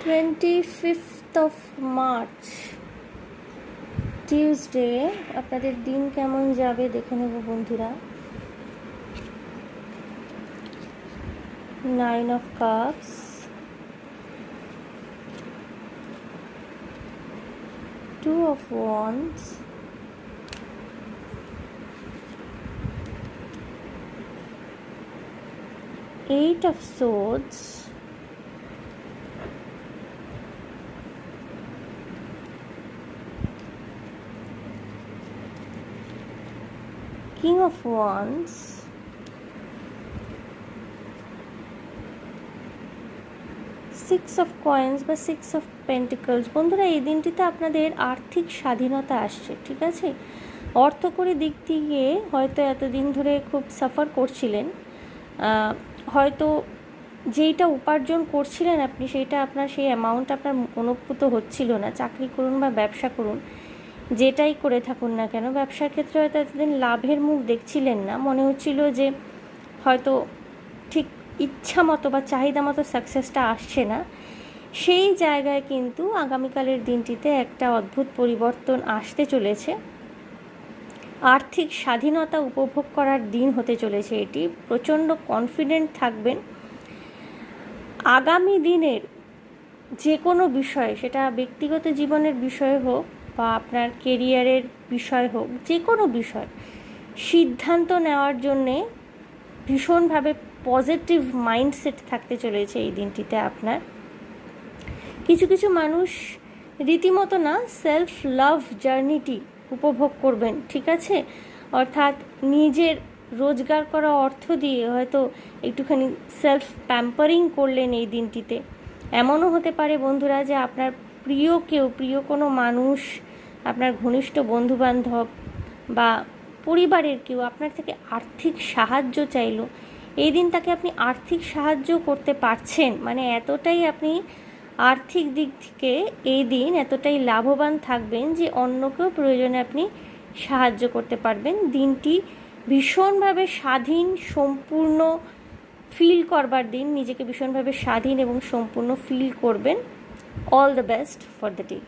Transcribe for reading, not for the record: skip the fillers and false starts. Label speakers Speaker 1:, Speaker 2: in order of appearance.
Speaker 1: 25 March Tuesday. আপনাদের দিন কেমন যাবে দেখে নেব বন্ধুরা। 9 of Cups, Two of Wands, Eight of Swords, King of Wands, Six of Coins বা Six of Pentacles। বন্ধুরা, এই দিনটিতে আপনাদের আর্থিক স্বাধীনতা আসছে, ঠিক আছে? অর্থকরী দিক থেকে হয়তো এতদিন ধরে খুব সাফার করছিলেন, হয়তো যেইটা উপার্জন করছিলেন আপনি সেইটা আপনার সেই অ্যামাউন্ট আপনার অনুভূত হচ্ছিল না। চাকরি করুন বা ব্যবসা করুন, যেটাই করে থাকুন না কেন, ব্যবসার ক্ষেত্রে হয়তো এতদিন লাভের মুখ দেখছিলেন না। মনে হচ্ছিল যে হয়তো ঠিক ইচ্ছা মতো বা চাহিদা মতো সাকসেসটা আসছে না। সেই জায়গায় কিন্তু আগামীকালের দিনটিতে একটা অদ্ভুত পরিবর্তন আসতে চলেছে। আর্থিক স্বাধীনতা উপভোগ করার দিন হতে চলেছে এটি। প্রচণ্ড কনফিডেন্ট থাকবেন। আগামী দিনের যে কোনো বিষয়, সেটা ব্যক্তিগত জীবনের বিষয় হোক বা আপনার কেরিয়ারের বিষয় হোক, যে কোনো বিষয় সিদ্ধান্ত নেওয়ার জন্যে ভীষণভাবে পজিটিভ মাইন্ডসেট থাকতে চলেছে এই দিনটিতে আপনার। কিছু কিছু মানুষ রীতিমতো না সেলফ লাভ জার্নিটি উপভোগ করবেন, ঠিক আছে? অর্থাৎ নিজের রোজগার করা অর্থ দিয়ে হয়তো একটুখানি সেলফ প্যাম্পারিং করলেন এই দিনটিতে। এমনও হতে পারে বন্ধুরা যে আপনার প্রিয় কোনো মানুষ, আপনার ঘনিষ্ঠ বন্ধুবান্ধব বা পরিবারের কেউ আপনার থেকে আর্থিক সাহায্য চাইলো। এই দিন তাকে আপনি আর্থিক সাহায্য করতে পারছেন, মানে এতটাই আপনি আর্থিক দিক থেকে এই দিন এতটাই লাভবান থাকবেন যে অন্যকেও প্রয়োজনে আপনি সাহায্য করতে পারবেন। দিনটি ভীষণভাবে স্বাধীন, সম্পূর্ণ ফিল করবার দিন। নিজেকে ভীষণভাবে স্বাধীন এবং সম্পূর্ণ ফিল করবেন। All the best for the day.